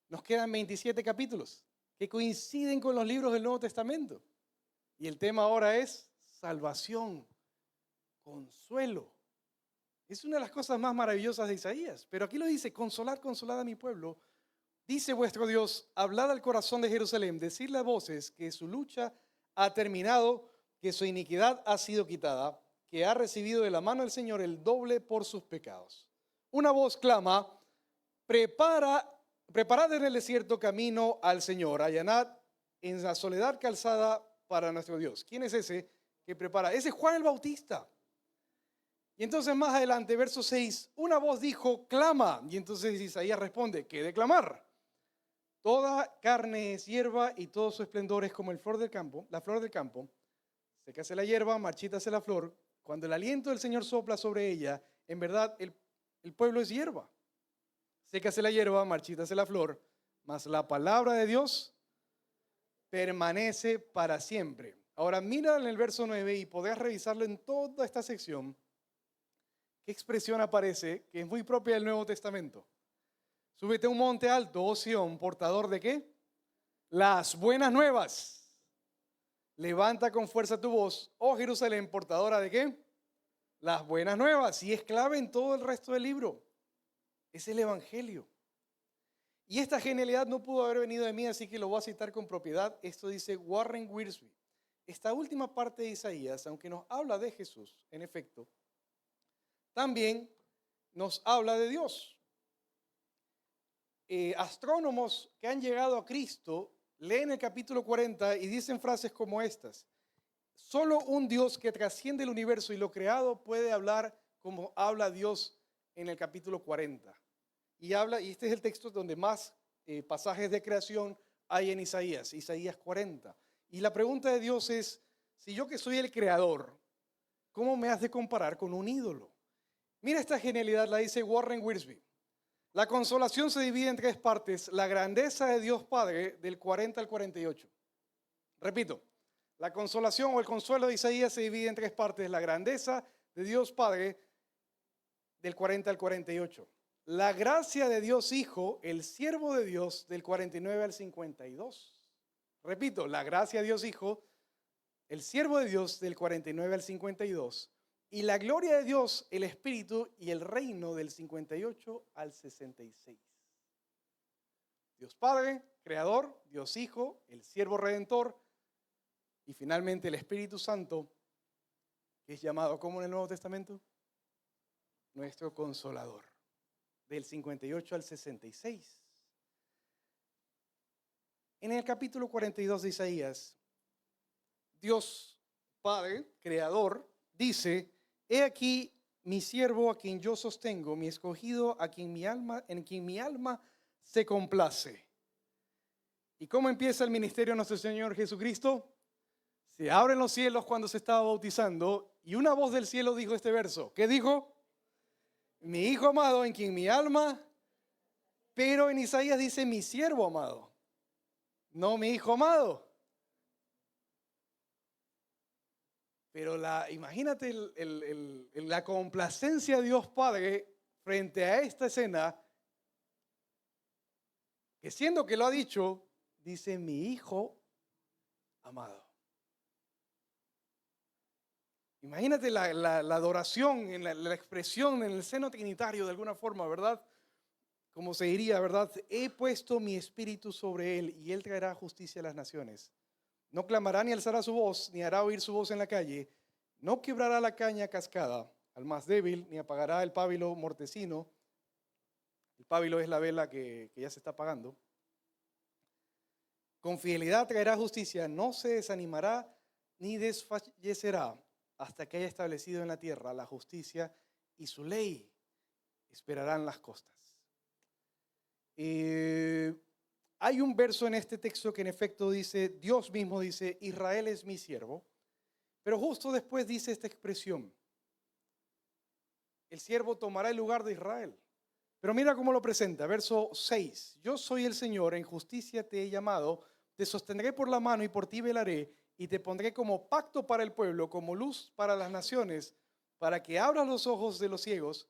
nos quedan 27 capítulos que coinciden con los libros del Nuevo Testamento. Y el tema ahora es salvación, consuelo. Es una de las cosas más maravillosas de Isaías. Pero aquí lo dice, consolad, consolad a mi pueblo. Dice vuestro Dios, hablad al corazón de Jerusalén, decirle a voces que su lucha ha terminado, que su iniquidad ha sido quitada, que ha recibido de la mano del Señor el doble por sus pecados. Una voz clama, preparad en el desierto camino al Señor, allanad en la soledad calzada para nuestro Dios. ¿Quién es ese que prepara? Ese es Juan el Bautista. Y entonces más adelante, verso 6, una voz dijo, clama. Y entonces Isaías responde, ¿qué de clamar? Toda carne es hierba y todo su esplendor es como la flor del campo. Sécase la hierba, marchítase la flor. Cuando el aliento del Señor sopla sobre ella, en verdad el pueblo es hierba. Sécase la hierba, marchítase la flor, mas la palabra de Dios permanece para siempre. Ahora mira en el verso 9 y podés revisarlo en toda esta sección. ¿Qué expresión aparece que es muy propia del Nuevo Testamento? Súbete a un monte alto, oh Sión, portador ¿de qué? Las buenas nuevas. Levanta con fuerza tu voz, oh Jerusalén, portadora ¿de qué? Las buenas nuevas. Y es clave en todo el resto del libro. Es el Evangelio. Y esta genialidad no pudo haber venido de mí, así que lo voy a citar con propiedad. Esto dice Warren Wiersbe. Esta última parte de Isaías, aunque nos habla de Jesús, en efecto, también nos habla de Dios. Astrónomos que han llegado a Cristo leen el capítulo 40 y dicen frases como estas. Solo un Dios que trasciende el universo y lo creado puede hablar como habla Dios en el capítulo 40. Y este es el texto donde más pasajes de creación hay en Isaías 40. Y la pregunta de Dios es, si yo que soy el creador, ¿cómo me has de comparar con un ídolo? Mira esta genialidad, la dice Warren Wiersbe. La consolación se divide en 3 partes. La grandeza de Dios Padre del 40 al 48. Repito, la consolación o el consuelo de Isaías se divide en 3 partes. La grandeza de Dios Padre del 40 al 48. La gracia de Dios Hijo, el siervo de Dios del 49 al 52. Repito, la gracia de Dios Hijo, el siervo de Dios del 49 al 52. Y la gloria de Dios, el Espíritu y el reino del 58 al 66. Dios Padre, Creador, Dios Hijo, el siervo redentor y finalmente el Espíritu Santo, que es llamado como en el Nuevo Testamento, nuestro Consolador, del 58 al 66. En el capítulo 42 de Isaías, Dios Padre, Creador, dice: he aquí mi siervo a quien yo sostengo, mi escogido en quien mi alma se complace. ¿Y cómo empieza el ministerio de nuestro Señor Jesucristo? Se abren los cielos cuando se estaba bautizando y una voz del cielo dijo este verso. ¿Qué dijo? Mi Hijo amado en quien mi alma Pero en Isaías dice mi siervo amado, no mi hijo amado. Pero imagínate la complacencia de Dios Padre frente a esta escena, que siendo que lo ha dicho, dice mi hijo amado. Imagínate la adoración, en la expresión en el seno trinitario de alguna forma, ¿verdad? Como se diría, ¿verdad? He puesto mi espíritu sobre él y él traerá justicia a las naciones. No clamará ni alzará su voz, ni hará oír su voz en la calle. No quebrará la caña cascada al más débil, ni apagará el pábilo mortecino. El pábilo es la vela que ya se está apagando. Con fidelidad traerá justicia, no se desanimará ni desfallecerá hasta que haya establecido en la tierra la justicia y su ley esperarán las costas. Hay un verso en este texto que en efecto dice, Dios mismo dice, Israel es mi siervo, pero justo después dice esta expresión, el siervo tomará el lugar de Israel. Pero mira cómo lo presenta, verso 6, yo soy el Señor, en justicia te he llamado, te sostendré por la mano y por ti velaré, y te pondré como pacto para el pueblo, como luz para las naciones, para que abras los ojos de los ciegos,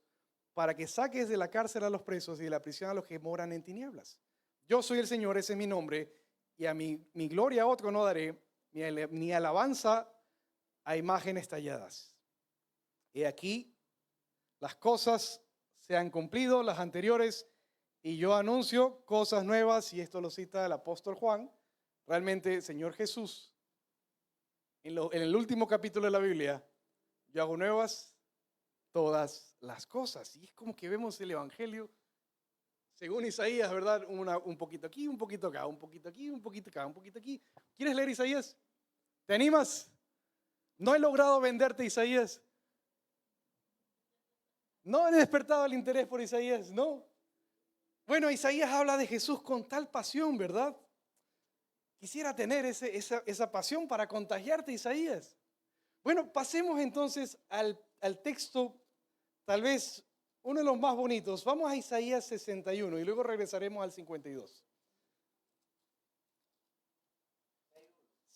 para que saques de la cárcel a los presos y de la prisión a los que moran en tinieblas. Yo soy el Señor, ese es mi nombre, y a mi gloria a otro no daré, ni alabanza a imágenes talladas. He aquí, las cosas se han cumplido, las anteriores, y yo anuncio cosas nuevas, y esto lo cita el apóstol Juan. Realmente, Señor Jesús, en el último capítulo de la Biblia, yo hago nuevas todas las cosas. Y es como que vemos el Evangelio, según Isaías, ¿verdad? Un poquito aquí, un poquito acá, un poquito aquí, un poquito acá, un poquito aquí. ¿Quieres leer Isaías? ¿Te animas? No he logrado venderte Isaías. No he despertado el interés por Isaías, no. Bueno, Isaías habla de Jesús con tal pasión, ¿verdad? Quisiera tener esa pasión para contagiarte, Isaías. Bueno, pasemos entonces al texto, tal vez uno de los más bonitos. Vamos a Isaías 61 y luego regresaremos al 52.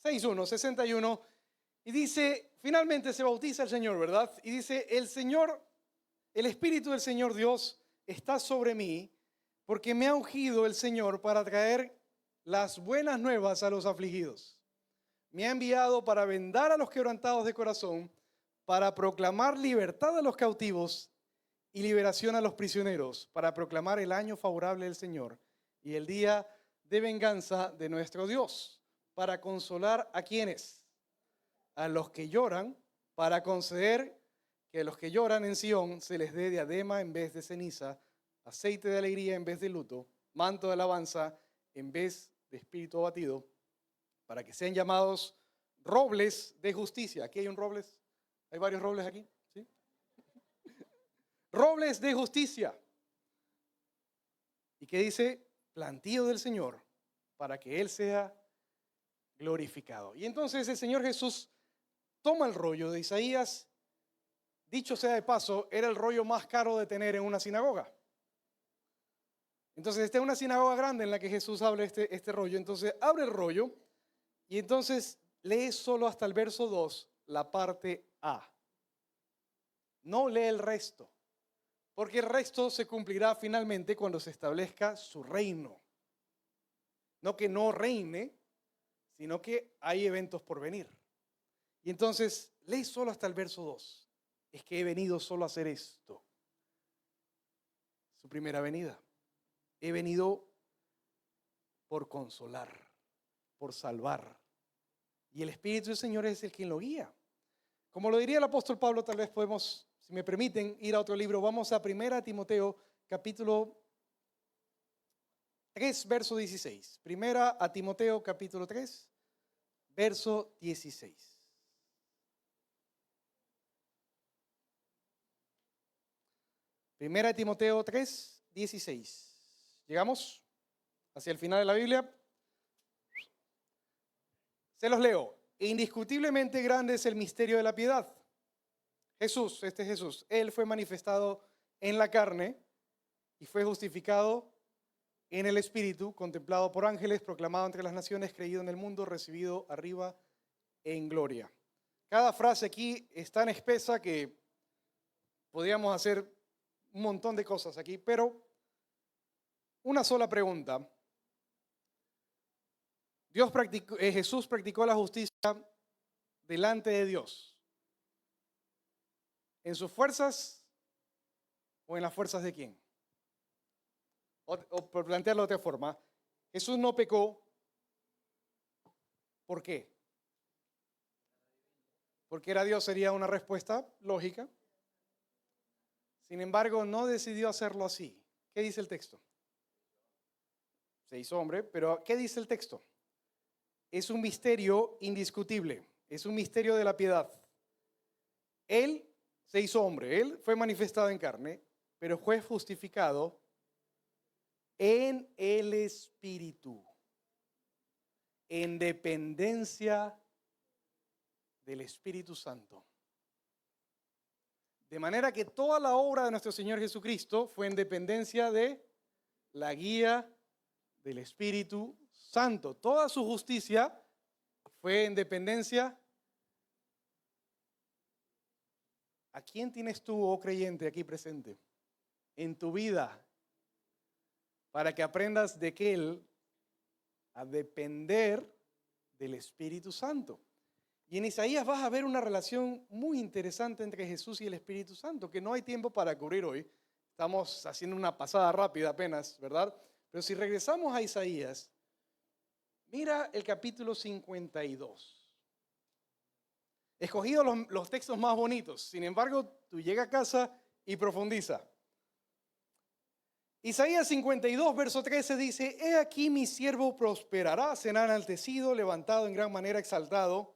61. Y dice, finalmente se bautiza el Señor, ¿verdad? Y dice, el Espíritu del Señor Dios está sobre mí, porque me ha ungido el Señor para traer las buenas nuevas a los afligidos. Me ha enviado para vendar a los quebrantados de corazón, para proclamar libertad a los cautivos y liberación a los prisioneros, para proclamar el año favorable del Señor y el día de venganza de nuestro Dios, para consolar a quienes, a los que lloran, para conceder que a los que lloran en Sión se les dé diadema en vez de ceniza, aceite de alegría en vez de luto, manto de alabanza en vez de espíritu abatido, para que sean llamados robles de justicia. Aquí hay un robles, hay varios robles aquí, ¿sí? Robles de justicia. Y que dice, plantío del Señor, para que Él sea glorificado. Y entonces el Señor Jesús toma el rollo de Isaías. Dicho sea de paso, era el rollo más caro de tener en una sinagoga. Entonces, esta es una sinagoga grande en la que Jesús habla este rollo. Entonces, abre el rollo y entonces lee solo hasta el verso 2, la parte A. No lee el resto, porque el resto se cumplirá finalmente cuando se establezca su reino. No que no reine, sino que hay eventos por venir. Y entonces, lee solo hasta el verso 2. Es que he venido solo a hacer esto. Su primera venida. He venido por consolar, por salvar. Y el Espíritu del Señor es el quien lo guía. Como lo diría el apóstol Pablo, tal vez podemos, si me permiten, ir a otro libro. Vamos a 1 Timoteo, capítulo 3, verso 16. 1 Timoteo, capítulo 3, verso 16. Primera de Timoteo 3, 16. ¿Llegamos hacia el final de la Biblia? Se los leo. Indiscutiblemente grande es el misterio de la piedad. Jesús, este es Jesús, Él fue manifestado en la carne y fue justificado en el Espíritu, contemplado por ángeles, proclamado entre las naciones, creído en el mundo, recibido arriba en gloria. Cada frase aquí es tan espesa que podríamos hacer un montón de cosas aquí, pero una sola pregunta. Jesús practicó la justicia delante de Dios. ¿En sus fuerzas o en las fuerzas de quién? O por plantearlo de otra forma, Jesús no pecó. ¿Por qué? Porque era Dios, sería una respuesta lógica. Sin embargo, no decidió hacerlo así. ¿Qué dice el texto? Se hizo hombre, pero ¿qué dice el texto? Es un misterio indiscutible, es un misterio de la piedad. Él se hizo hombre, Él fue manifestado en carne, pero fue justificado en el Espíritu, en dependencia del Espíritu Santo. De manera que toda la obra de nuestro Señor Jesucristo fue en dependencia de la guía del Espíritu Santo. Toda su justicia fue en dependencia. ¿A quién tienes tú, oh creyente, aquí presente? En tu vida, para que aprendas de que Él a depender del Espíritu Santo. Y en Isaías vas a ver una relación muy interesante entre Jesús y el Espíritu Santo, que no hay tiempo para cubrir hoy. Estamos haciendo una pasada rápida apenas, ¿verdad? Pero si regresamos a Isaías, mira el capítulo 52. He escogido los textos más bonitos. Sin embargo, tú llega a casa y profundiza. Isaías 52, verso 13 dice: He aquí mi siervo prosperará, será enaltecido, levantado en gran manera, exaltado,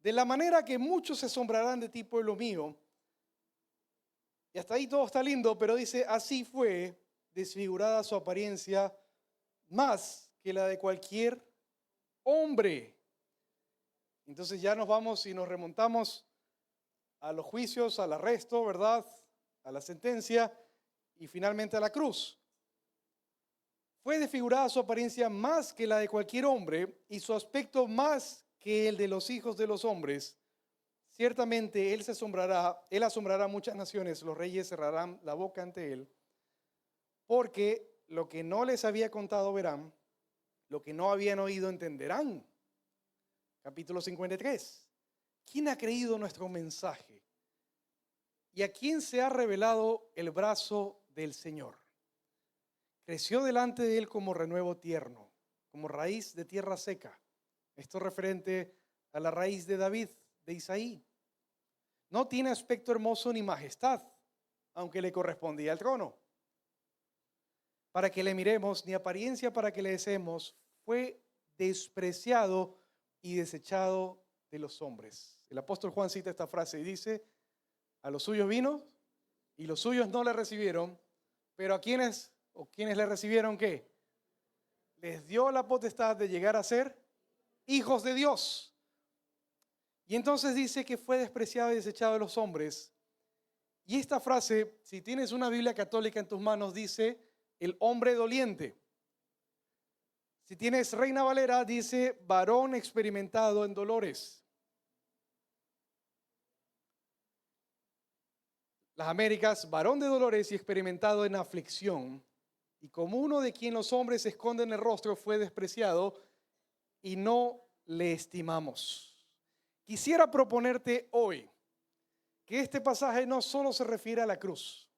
de la manera que muchos se asombrarán de ti, pueblo mío. Y hasta ahí todo está lindo, pero dice: así fue desfigurada su apariencia más que la de cualquier hombre. Entonces ya nos vamos y nos remontamos a los juicios, al arresto, ¿verdad? A la sentencia y finalmente a la cruz. Fue desfigurada su apariencia más que la de cualquier hombre y su aspecto más que el de los hijos de los hombres. Ciertamente él asombrará a muchas naciones, los reyes cerrarán la boca ante él, porque lo que no les había contado verán, lo que no habían oído entenderán. Capítulo 53. ¿Quién ha creído nuestro mensaje? ¿Y a quién se ha revelado el brazo del Señor? Creció delante de él como renuevo tierno, como raíz de tierra seca. Esto referente a la raíz de David, de Isaí. No tiene aspecto hermoso ni majestad, aunque le correspondía al trono. Para que le miremos, ni apariencia para que le deseemos, fue despreciado y desechado de los hombres. El apóstol Juan cita esta frase y dice: a los suyos vino y los suyos no le recibieron, pero a quienes le recibieron, ¿qué? Les dio la potestad de llegar a ser hijos de Dios. Y entonces dice que fue despreciado y desechado de los hombres. Y esta frase, si tienes una Biblia católica en tus manos, dice el hombre doliente. Si tienes Reina Valera, dice varón experimentado en dolores. Las Américas, varón de dolores y experimentado en aflicción. Y como uno de quien los hombres esconden el rostro, fue despreciado y no le estimamos. Quisiera proponerte hoy que este pasaje no solo se refiere a la cruz,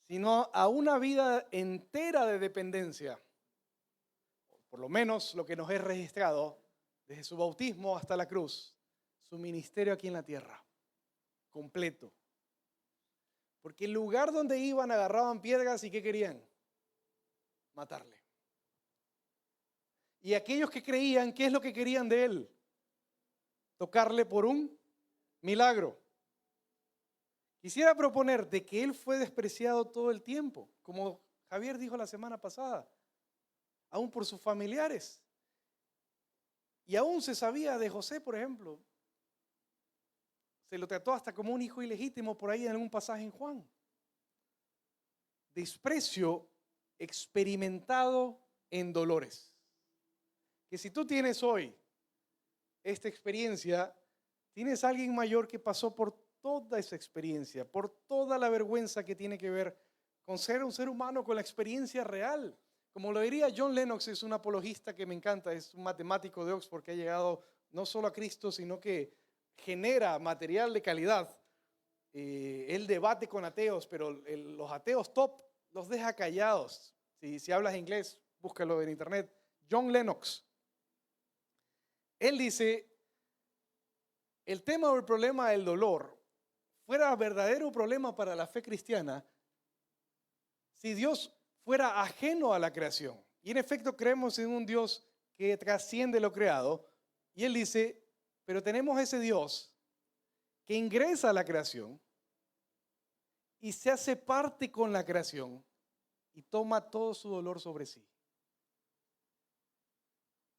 sino a una vida entera de dependencia, por lo menos lo que nos es registrado desde su bautismo hasta la cruz, su ministerio aquí en la tierra, completo. Porque el lugar donde iban agarraban piedras y ¿qué querían? Matarle. Y aquellos que creían, ¿qué es lo que querían de él? Tocarle por un milagro. Quisiera proponerte que él fue despreciado todo el tiempo, como Javier dijo la semana pasada, aún por sus familiares. Y aún se sabía de José, por ejemplo. Se lo trató hasta como un hijo ilegítimo por ahí en algún pasaje en Juan. desprecio experimentado en dolores. Que si tú tienes hoy esta experiencia, tienes a alguien mayor que pasó por toda esa experiencia, por toda la vergüenza que tiene que ver con ser un ser humano con la experiencia real. Como lo diría John Lennox, es un apologista que me encanta, es un matemático de Oxford que ha llegado no solo a Cristo, sino que genera material de calidad. Él debate con ateos, pero los ateos top los deja callados. Si hablas inglés, búscalo en internet. John Lennox. Él dice, el tema o el problema del dolor fuera verdadero problema para la fe cristiana si Dios fuera ajeno a la creación. Y en efecto creemos en un Dios que trasciende lo creado. Y él dice, pero tenemos ese Dios que ingresa a la creación y se hace parte con la creación y toma todo su dolor sobre sí.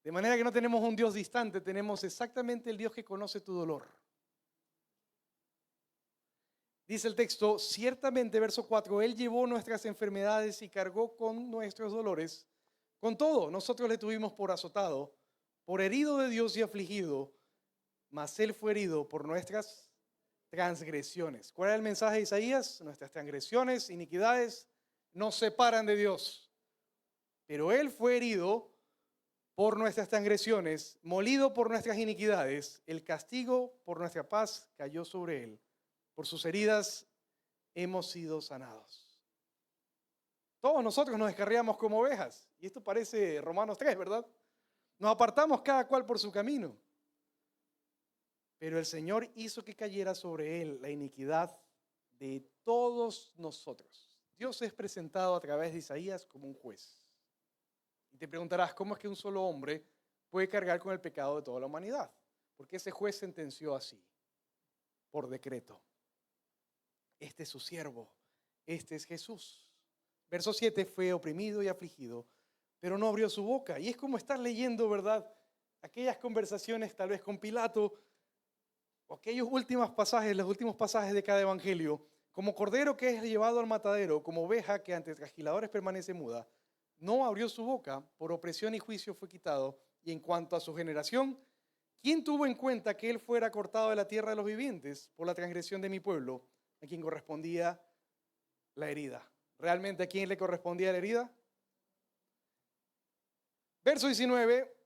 De manera que no tenemos un Dios distante, tenemos exactamente el Dios que conoce tu dolor. Dice el texto, ciertamente, verso 4, Él llevó nuestras enfermedades y cargó con nuestros dolores. Con todo, nosotros le tuvimos por azotado, por herido de Dios y afligido, mas Él fue herido por nuestras transgresiones. ¿Cuál era el mensaje de Isaías? Nuestras transgresiones, iniquidades, nos separan de Dios. Pero Él fue herido por nuestras transgresiones, molido por nuestras iniquidades, el castigo por nuestra paz cayó sobre Él. Por sus heridas hemos sido sanados. Todos nosotros nos descarriamos como ovejas. Y esto parece Romanos 3, ¿verdad? Nos apartamos cada cual por su camino. Pero el Señor hizo que cayera sobre Él la iniquidad de todos nosotros. Dios es presentado a través de Isaías como un juez. Y te preguntarás, ¿cómo es que un solo hombre puede cargar con el pecado de toda la humanidad? Porque ese juez sentenció así, por decreto. Este es su siervo, este es Jesús. Verso 7, fue oprimido y afligido, pero no abrió su boca. Y es como estar leyendo, ¿verdad? Aquellas conversaciones tal vez con Pilato, o aquellos últimos pasajes, los últimos pasajes de cada evangelio, como cordero que es llevado al matadero, como oveja que ante trasquiladores permanece muda, no abrió su boca, por opresión y juicio fue quitado. Y en cuanto a su generación, ¿quién tuvo en cuenta que él fuera cortado de la tierra de los vivientes por la transgresión de mi pueblo? A quien correspondía la herida. ¿Realmente a quién le correspondía la herida? Verso 19,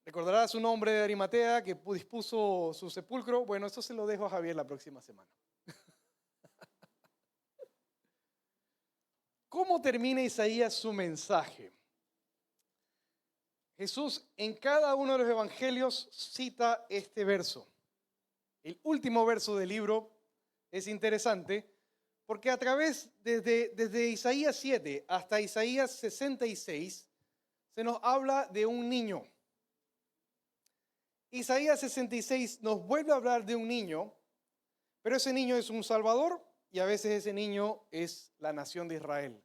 recordarás un hombre de Arimatea que dispuso su sepulcro. Bueno, eso se lo dejo a Javier la próxima semana. ¿Cómo termina Isaías su mensaje? Jesús en cada uno de los evangelios cita este verso. El último verso del libro es interesante porque a través, desde Isaías 7 hasta Isaías 66, se nos habla de un niño. Isaías 66 nos vuelve a hablar de un niño, pero ese niño es un salvador y a veces ese niño es la nación de Israel.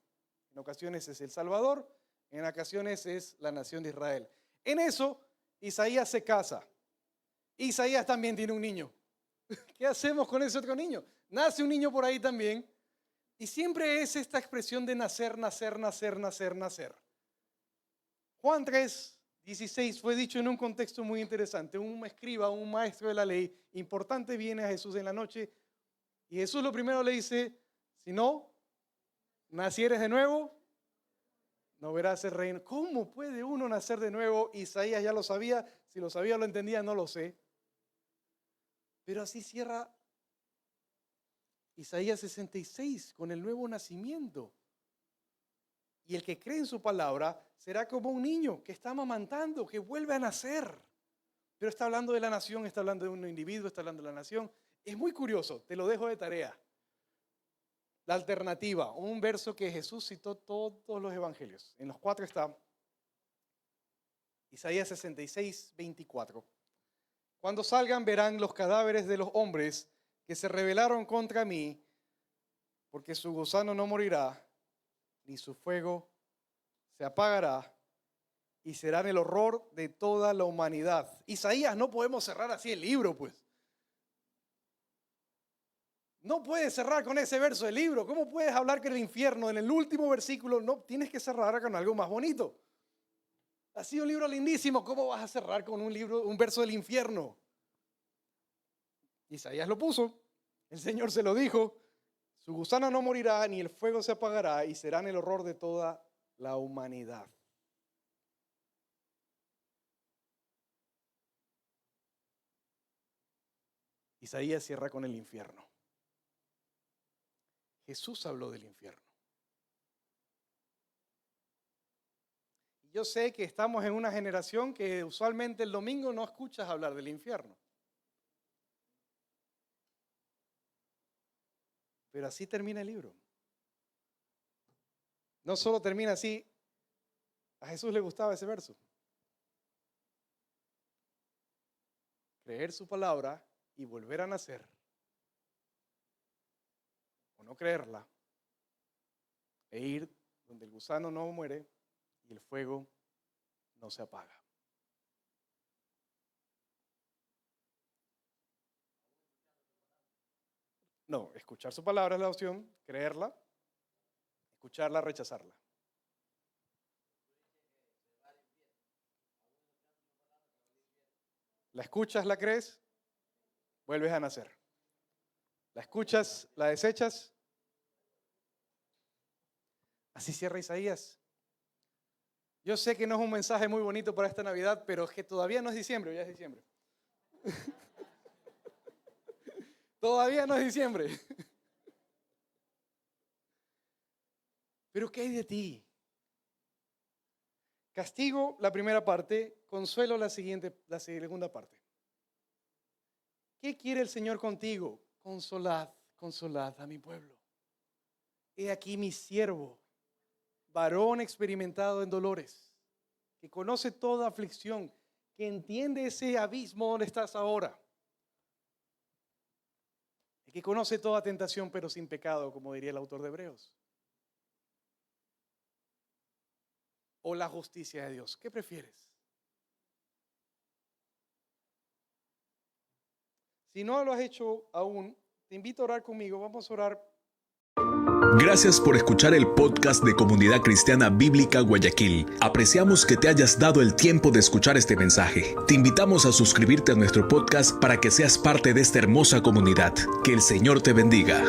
En ocasiones es el Salvador, en ocasiones es la nación de Israel. En eso, Isaías se casa. Isaías también tiene un niño. ¿Qué hacemos con ese otro niño? Nace un niño por ahí también. Y siempre es esta expresión de nacer, nacer, nacer, nacer, nacer. Juan 3, 16 fue dicho en un contexto muy interesante. Un escriba, un maestro de la ley importante viene a Jesús en la noche y Jesús lo primero le dice, si no nacieres de nuevo, no verás el reino. ¿Cómo puede uno nacer de nuevo? Isaías ya lo sabía, si lo sabía o lo entendía, no lo sé. Pero así cierra Isaías 66 con el nuevo nacimiento. Y el que cree en su palabra será como un niño que está amamantando, que vuelve a nacer. Pero está hablando de la nación, está hablando de un individuo, está hablando de la nación. Es muy curioso, te lo dejo de tarea. La alternativa, un verso que Jesús citó todos los evangelios. En los 4 está Isaías 66, 24. Cuando salgan verán los cadáveres de los hombres que se rebelaron contra mí, porque su gusano no morirá, ni su fuego se apagará, y serán el horror de toda la humanidad. Isaías, no podemos cerrar así el libro, pues. No puedes cerrar con ese verso del libro. ¿Cómo puedes hablar que el infierno en el último versículo? No, tienes que cerrar con algo más bonito. Ha sido un libro lindísimo. ¿Cómo vas a cerrar con un verso del infierno? Isaías lo puso. El Señor se lo dijo. Su gusano no morirá, ni el fuego se apagará, y serán el horror de toda la humanidad. Isaías cierra con el infierno. Jesús habló del infierno. Yo sé que estamos en una generación que usualmente el domingo no escuchas hablar del infierno. Pero así termina el libro. No solo termina así, a Jesús le gustaba ese verso. Creer su palabra y volver a nacer, o no creerla, e ir donde el gusano no muere y el fuego no se apaga. No, escuchar su palabra es la opción, creerla, escucharla, rechazarla. La escuchas, la crees, vuelves a nacer. La escuchas, la desechas. Así cierra Isaías. Yo sé que no es un mensaje muy bonito para esta Navidad, pero es que todavía no es diciembre, ya es diciembre. Todavía no es diciembre. Pero ¿qué hay de ti? Castigo, la primera parte, consuelo, la segunda parte. ¿Qué quiere el Señor contigo? Consolad, consolad a mi pueblo. He aquí mi siervo, varón experimentado en dolores, que conoce toda aflicción, que entiende ese abismo donde estás ahora, y que conoce toda tentación pero sin pecado, como diría el autor de Hebreos. O la justicia de Dios. ¿Qué prefieres? Si no lo has hecho aún, te invito a orar conmigo. Vamos a orar. Gracias por escuchar el podcast de Comunidad Cristiana Bíblica Guayaquil. Apreciamos que te hayas dado el tiempo de escuchar este mensaje. Te invitamos a suscribirte a nuestro podcast para que seas parte de esta hermosa comunidad. Que el Señor te bendiga.